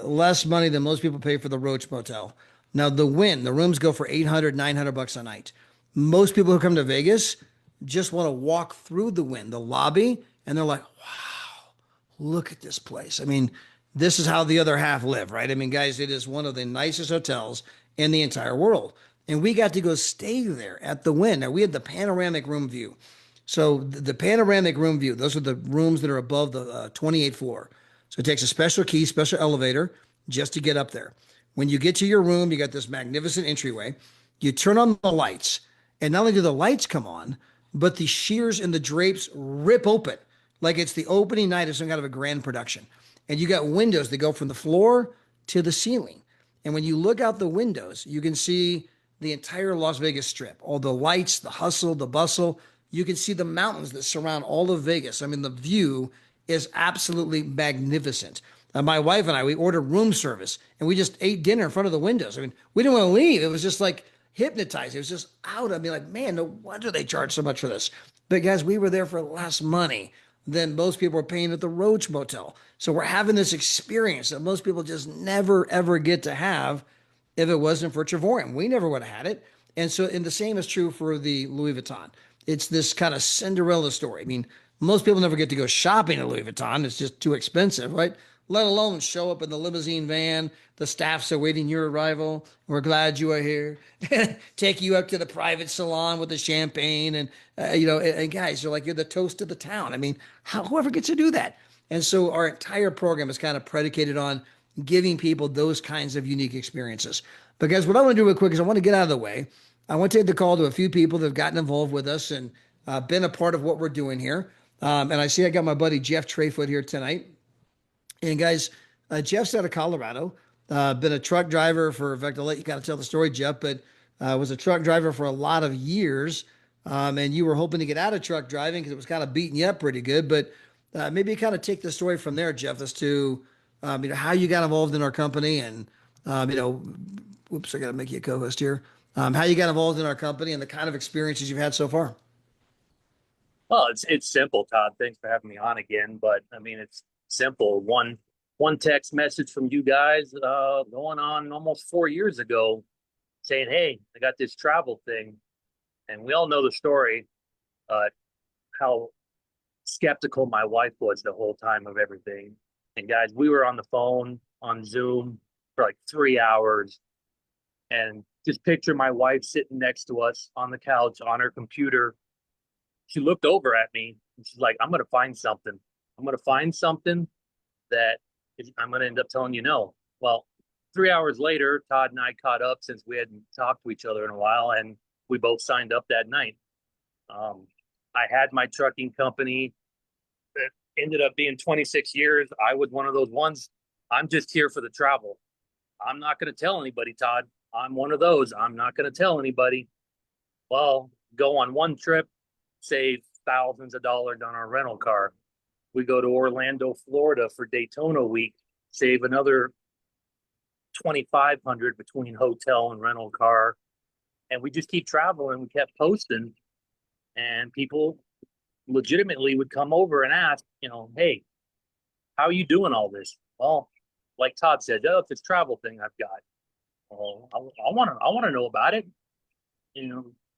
less money than most people pay for the Roach Motel. Now, the rooms go for 800, 900 bucks a night. Most people who come to Vegas just want to walk through the Wynn, the lobby, and they're like, wow, look at this place. I mean, this is how the other half live, right? I mean, guys, it is one of the nicest hotels in the entire world. And we got to go stay there at the Wynn. Now, we had the panoramic room view. So the panoramic room view, those are the rooms that are above the 28th floor. So it takes a special key, special elevator just to get up there. When you get to your room, you got this magnificent entryway. You turn on the lights, and not only do the lights come on, but the shears and the drapes rip open like it's the opening night of some kind of a grand production. And you got windows that go from the floor to the ceiling. And when you look out the windows, you can see the entire Las Vegas Strip, all the lights, the hustle, the bustle. You can see the mountains that surround all of Vegas. I mean, the view is absolutely magnificent. My wife and I, we ordered room service and we just ate dinner in front of the windows. I mean, we didn't want to leave. It was just like hypnotized. It was just out. I mean, like, man, no wonder they charge so much for this. But guys, we were there for less money than most people are paying at the Roach Motel. So we're having this experience that most people just never, ever get to have if it wasn't for Travorium. We never would have had it. And the same is true for the Louis Vuitton. It's this kind of Cinderella story. I mean, most people never get to go shopping at Louis Vuitton. It's just too expensive, right? Let alone show up in the limousine van. The staff's awaiting your arrival. We're glad you are here. Take you up to the private salon with the champagne. And guys, you're the toast of the town. I mean, whoever gets to do that? And so our entire program is kind of predicated on giving people those kinds of unique experiences. But guys, what I want to do real quick is I want to get out of the way. I want to take the call to a few people that have gotten involved with us and been a part of what we're doing here. And I see I got my buddy Jeff Trayfoot here tonight. And guys, Jeff's out of Colorado. Been a truck driver for, in fact, I'll let you kind of tell the story, Jeff, but was a truck driver for a lot of years. And you were hoping to get out of truck driving because it was kind of beating you up pretty good. But maybe kind of take the story from there, Jeff, as to how you got involved in our company and, whoops, I got to make you a co-host here. How you got involved in our company and the kind of experiences you've had so far. Well, it's simple, Todd. Thanks for having me on again. But I mean, it's simple. One text message from you guys going on almost 4 years ago saying, "Hey, I got this travel thing," and we all know the story. How skeptical my wife was the whole time of everything. And guys, we were on the phone on Zoom for like 3 hours, and just picture my wife sitting next to us on the couch on her computer. She looked over at me and she's like, "I'm going to find something. I'm going to find something that I'm going to end up telling you no." Well, 3 hours later, Todd and I caught up since we hadn't talked to each other in a while, and we both signed up that night. I had my trucking company that ended up being 26 years. I was one of those ones. I'm just here for the travel. I'm not going to tell anybody, Todd. I'm one of those. I'm not going to tell anybody. Well, go on one trip, save thousands of dollars on our rental car. We go to Orlando, Florida for Daytona week, save another 2,500 between hotel and rental car. And we just keep traveling. We kept posting, and people legitimately would come over and ask, "Hey, how are you doing all this?" Well, like Todd said, "Oh, it's this travel thing I've got." Well, I want to know about it.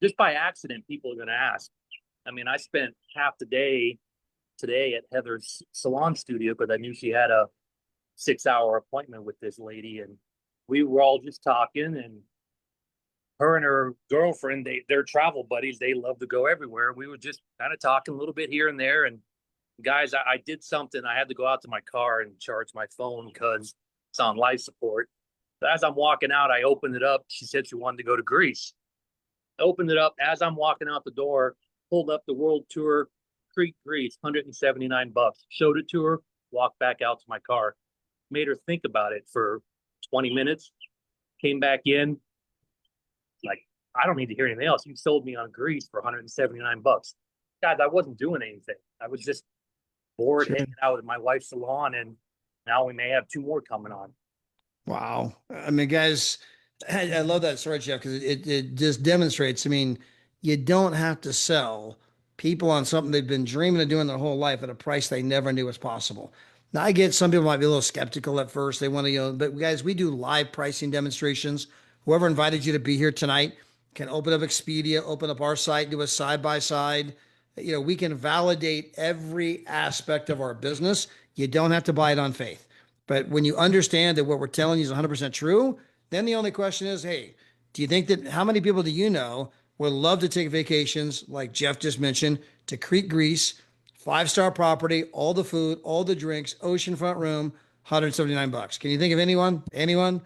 Just by accident, people are going to ask. I mean, I spent half the day today at Heather's salon studio because I knew she had a 6 hour appointment with this lady, and we were all just talking. And her and her girlfriend, they're travel buddies. They love to go everywhere. We were just kind of talking a little bit here and there. And guys, I did something. I had to go out to my car and charge my phone because it's on life support. As I'm walking out, I opened it up. She said she wanted to go to Greece. I opened it up as I'm walking out the door, pulled up the World Tour, Crete, Greece, $179. Showed it to her, walked back out to my car, made her think about it for 20 minutes, came back in, like, I don't need to hear anything else. You sold me on Greece for $179. Guys, I wasn't doing anything. I was just bored Sure. hanging out at my wife's salon, and now we may have two more coming on. Wow. I mean, guys, I love that story, Jeff, because it just demonstrates. I mean, you don't have to sell people on something they've been dreaming of doing their whole life at a price they never knew was possible. Now, I get some people might be a little skeptical at first. They want to, but guys, we do live pricing demonstrations. Whoever invited you to be here tonight can open up Expedia, open up our site, do a side by side. We can validate every aspect of our business. You don't have to buy it on faith. But when you understand that what we're telling you is 100% true, then the only question is, hey, do you think that how many people do you know would love to take vacations, like Jeff just mentioned, to Crete, Greece, 5-star property, all the food, all the drinks, oceanfront room, $179? Can you think of anyone? Anyone?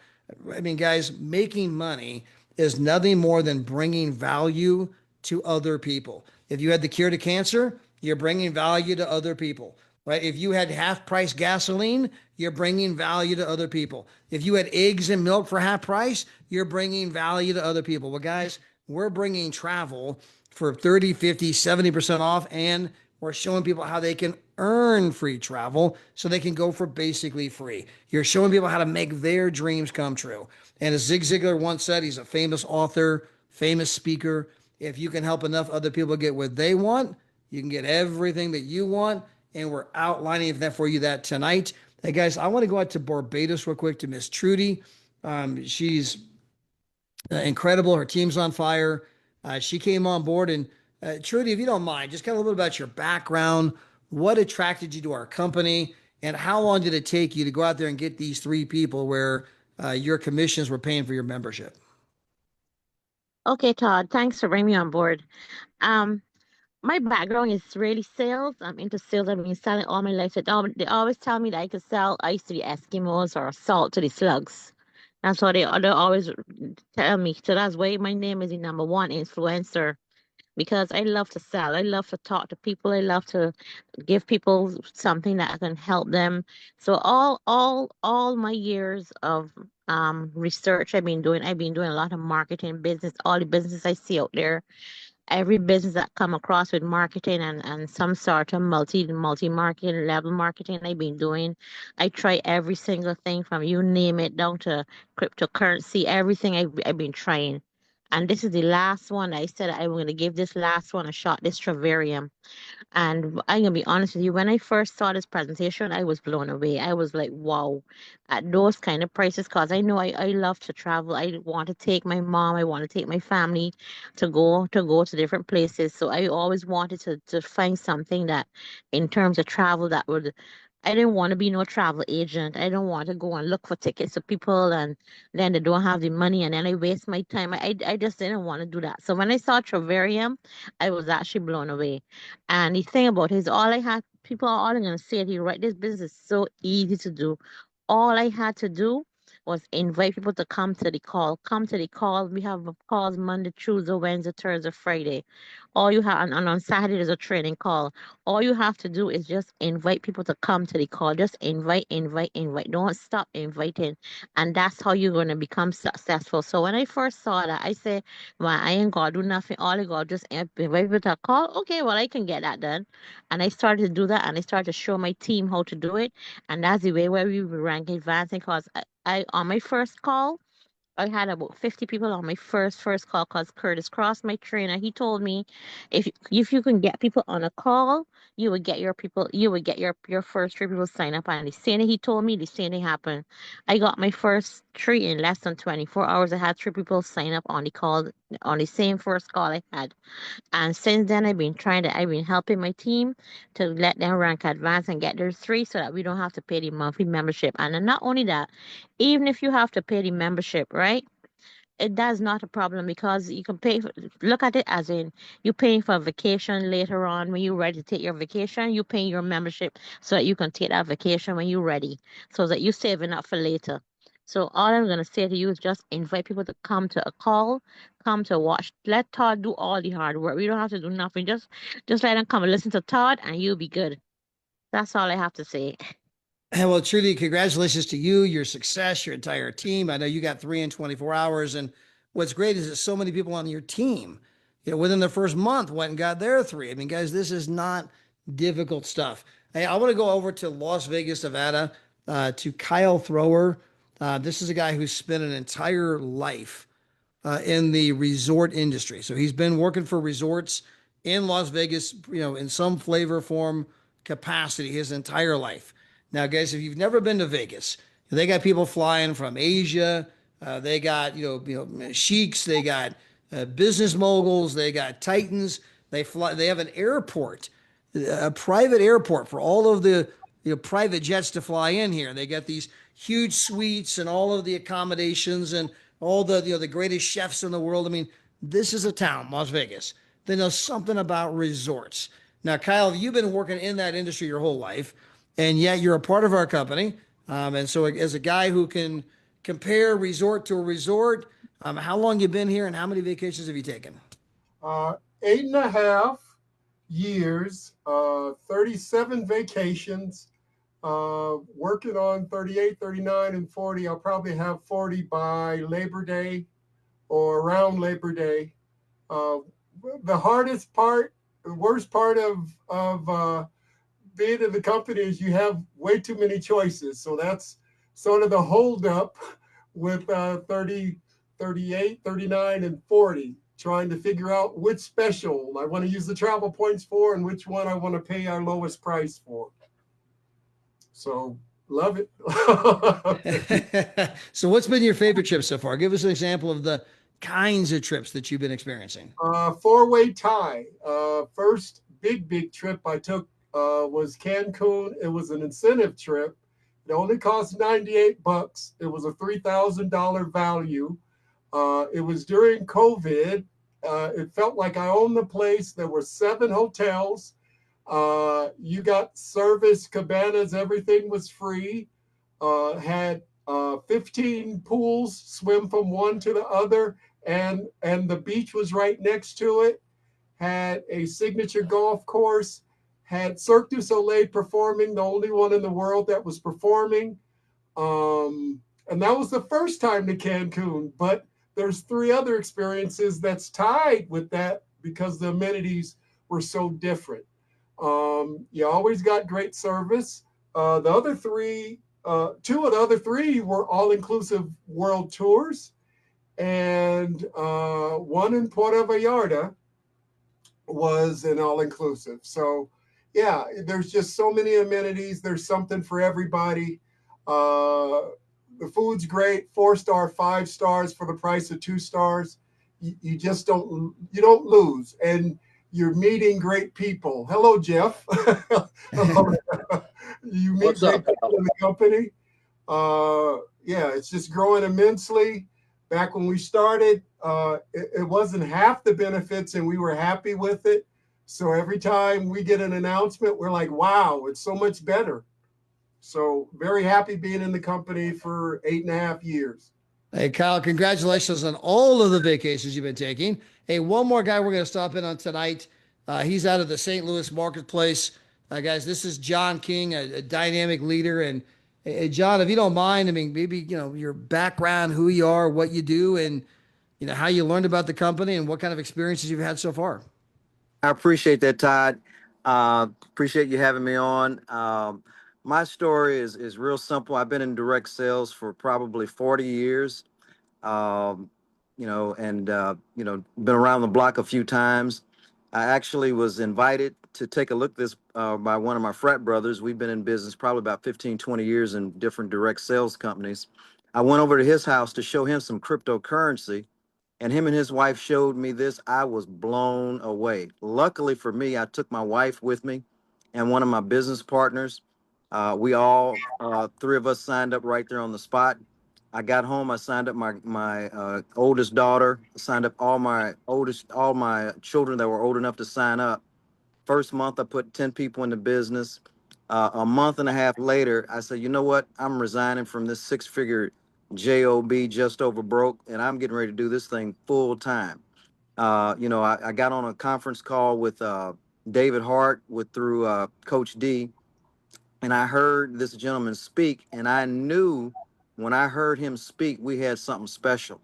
I mean, guys, making money is nothing more than bringing value to other people. If you had the cure to cancer, you're bringing value to other people, right? If you had half price gasoline, you're bringing value to other people. If you had eggs and milk for half price, you're bringing value to other people. Well, guys, we're bringing travel for 30, 50, 70% off, and we're showing people how they can earn free travel so they can go for basically free. You're showing people how to make their dreams come true. And as Zig Ziglar once said, he's a famous author, famous speaker. If you can help enough other people get what they want, you can get everything that you want. And we're outlining that for you that tonight. Hey guys, I want to go out to Barbados real quick to Miss Trudy. She's incredible. Her team's on fire. She came on board. And Trudy, if you don't mind, just kind of a little bit about your background. What attracted you to our company? And how long did it take you to go out there and get these 3 people where your commissions were paying for your membership? Okay, Todd, thanks for bringing me on board. Um, my background is really sales. I'm into sales. I've been selling all my life. They always tell me that I could sell ice to the Eskimos or salt to the slugs. That's what they always tell me. So that's why my name is the number one influencer because I love to sell. I love to talk to people. I love to give people something that can help them. So all my years of research I've been doing a lot of marketing business, all the business I see out there, every business that come across with marketing and some sort of multi marketing level marketing I've been doing. I try every single thing from you name it down to cryptocurrency, everything I've been trying. And this is the last one. I said I'm going to give this last one a shot, this Travorium. And I'm gonna be honest with you, when I first saw this presentation, I was blown away. I was like, wow, at those kind of prices, because I know I love to travel. I want to take my mom, I want to take my family to go to different places. So I always wanted to find something that in terms of travel that would I didn't want to be no travel agent. I don't want to go and look for tickets to people and then they don't have the money and then I waste my time. I just didn't want to do that. So when I saw Travarium, I was actually blown away. And the thing about it is all I had, people are all gonna say to you, right? This business is so easy to do. All I had to do was invite people to come to the call. Come to the call. We have calls Monday, Tuesday, Wednesday, Thursday, Friday. All you have, and on Saturday there's a training call. All you have to do is just invite people to come to the call. Just invite, invite, invite. Don't stop inviting. And that's how you're gonna become successful. So when I first saw that, I said, well, I ain't gotta do nothing. All I gotta just invite people to a call. Okay, well, I can get that done. And I started to do that and I started to show my team how to do it. And that's the way where we were rank advancing because I on my first call, I had about 50 people on my first call because Curtis Cross, my trainer, he told me if you can get people on a call, you would get your first three people sign up. And the same thing he told me, the same thing happened. I got my first three in less than 24 hours. I had three people sign up on the call, on the same first call I had. And since then, I've been helping my team to let them rank advance and get their three so that we don't have to pay the monthly membership. And then not only that, even if you have to pay the membership, right? That's not a problem because you can look at it as in you paying for a vacation later on when you're ready to take your vacation, you paying your membership so that you can take that vacation when you're ready, so that you're saving up for later. So all I'm gonna say to you is just invite people to come to a call, come to watch. Let Todd do all the hard work. We don't have to do nothing. Just let them come and listen to Todd and you'll be good. That's all I have to say. Well, truly, congratulations to you, your success, your entire team. I know you got three in 24 hours. And what's great is that so many people on your team, within the first month went and got their three. I mean, guys, this is not difficult stuff. Hey, I want to go over to Las Vegas, Nevada, to Kyle Thrower. This is a guy who spent an entire life in the resort industry. So he's been working for resorts in Las Vegas, in some flavor, form, capacity his entire life. Now, guys, if you've never been to Vegas, they got people flying from Asia. They got sheiks. They got business moguls. They got titans. They fly. They have an airport, a private airport for all of the private jets to fly in here. They got these huge suites and all of the accommodations and all the greatest chefs in the world. I mean, this is a town, Las Vegas. They know something about resorts. Now, Kyle, you've been working in that industry your whole life, and yet you're a part of our company. And so, as a guy who can compare resort to a resort, how long you been here, and how many vacations have you taken? 8.5 years, 37 vacations, working on 38, 39, and 40. I'll probably have 40 by Labor Day or around Labor Day. The hardest part, the worst part of being in the company is you have way too many choices. So that's sort of the holdup with 30, 38, 39, and 40, trying to figure out which special I want to use the travel points for and which one I want to pay our lowest price for. So love it. So what's been your favorite trip so far? Give us an example of the kinds of trips that you've been experiencing. Four-way tie. First big trip I took was Cancun. It was an incentive trip. It only cost $98. It was a $3,000 value. It was during COVID. It felt like I owned the place. There were 7 hotels. You got service, cabanas, everything was free. Had 15 pools, swim from one to the other, and the beach was right next to it. Had a signature golf course. Had Cirque du Soleil performing, the only one in the world that was performing. And that was the first time to Cancun, but there's 3 other experiences that's tied with that because the amenities were so different. You always got great service. The other 3, 2 of the other 3 were all-inclusive world tours, and one in Puerto Vallarta was an all-inclusive. So yeah, there's just so many amenities. There's something for everybody. The food's great, 4-star, 5 stars for the price of 2 stars. You just don't lose, and you're meeting great people. Hello, Jeff. You meet What's up, great people in the company. Yeah, it's just growing immensely. Back when we started, it wasn't half the benefits, and we were happy with it. So every time we get an announcement, we're like, wow, it's so much better. So very happy being in the company for 8.5 years. Hey, Kyle, congratulations on all of the vacations you've been taking. Hey, one more guy we're going to stop in on tonight. He's out of the St. Louis marketplace. Guys, this is John King, a dynamic leader. And John, if you don't mind, I mean, maybe, your background, who you are, what you do, and, how you learned about the company and what kind of experiences you've had so far. I appreciate that, Todd. Appreciate you having me on. My story is real simple. I've been in direct sales for probably 40 years. you know, and, you know, been around the block a few times. I actually was invited to take a look at this by one of my frat brothers. We've been in business probably about 15, 20 years in different direct sales companies. I went over to his house to show him some cryptocurrency, and him and his wife showed me this. I was blown away. Luckily for me, I took my wife with me and one of my business partners. We all, three of us signed up right there on the spot. I got home. I signed up my oldest daughter. Signed up all my children that were old enough to sign up. First month, I put 10 people in the business. A month and a half later, I said, you know what? I'm resigning from this six-figure job, just over broke, and I'm getting ready to do this thing full time. You know, I got on a conference call with David Hart through Coach D, and I heard this gentleman speak, and I knew when I heard him speak, we had something special,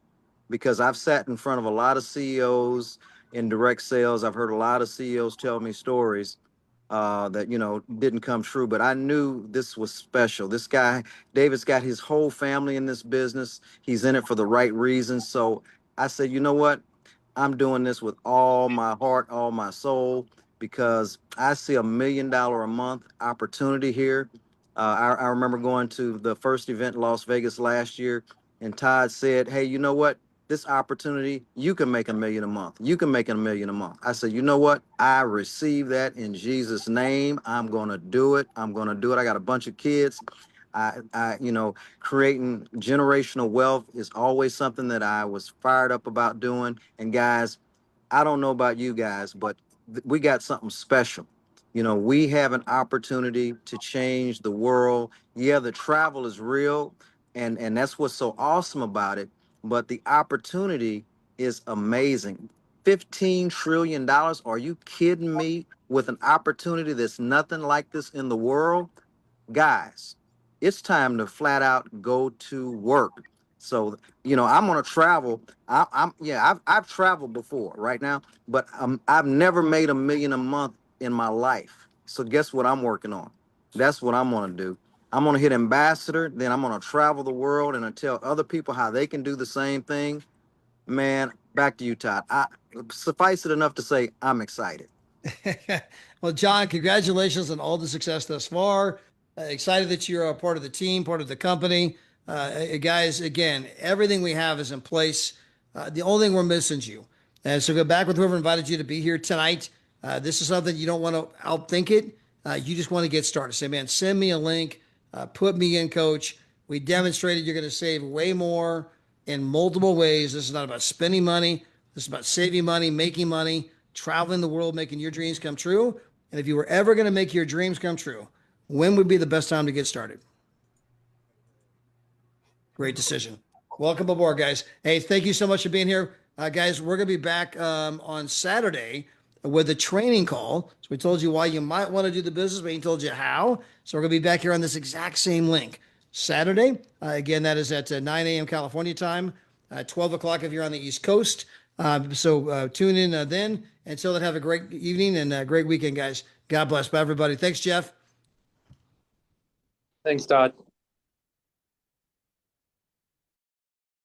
because I've sat in front of a lot of CEOs in direct sales. I've heard a lot of CEOs tell me stories that, you know, didn't come true, but I knew this was special. This guy, David's got his whole family in this business. He's in it for the right reasons. So I said, you know what? I'm doing this with all my heart, all my soul, because I see $1 million a month opportunity here. I remember going to the first event in Las Vegas last year, and Todd said, hey, you know what? This opportunity, you can make $1 million a month. You can make $1 million a month. I said, you know what? I receive that in Jesus' name. I'm going to do it. I'm going to do it. I got a bunch of kids. You know, creating generational wealth is always something that I was fired up about doing. And guys, I don't know about you guys, but we got something special. You know, we have an opportunity to change the world. Yeah, the travel is real, and that's what's so awesome about it. But the opportunity is amazing. $15 trillion. Are you kidding me? With an opportunity that's nothing like this in the world, guys, it's time to flat out go to work. So, you know, I'm gonna travel. I've traveled before right now, but I've never made $1 million a month in my life. So guess what I'm working on? That's what I'm gonna do. I'm gonna hit ambassador, then I'm gonna travel the world and I tell other people how they can do the same thing. Man, back to you, Todd. Suffice it enough to say I'm excited. Well, John, congratulations on all the success thus far. Excited that you're a part of the team, part of the company. Guys, again, everything we have is in place. The only thing we're missing is you. And so go back with whoever invited you to be here tonight. This is something you don't want to outthink it. You just want to get started. Say, man, send me a link, put me in, coach. We demonstrated you're going to save way more in multiple ways. This is not about spending money. This is about saving money, making money, traveling the world, making your dreams come true. And if you were ever going to make your dreams come true, when would be the best time to get started? Great decision. Welcome aboard, guys. Hey, thank you so much for being here. Guys, we're going to be back on Saturday with a training call. So we told you why you might want to do the business, but he told you how. So we're going to be back here on this exact same link Saturday. Again, that is at 9 a.m. California time, 12 o'clock if you're on the East Coast. So tune in then. Until then, have a great evening and a great weekend, guys. God bless. Bye, everybody. Thanks, Jeff. Thanks, Todd.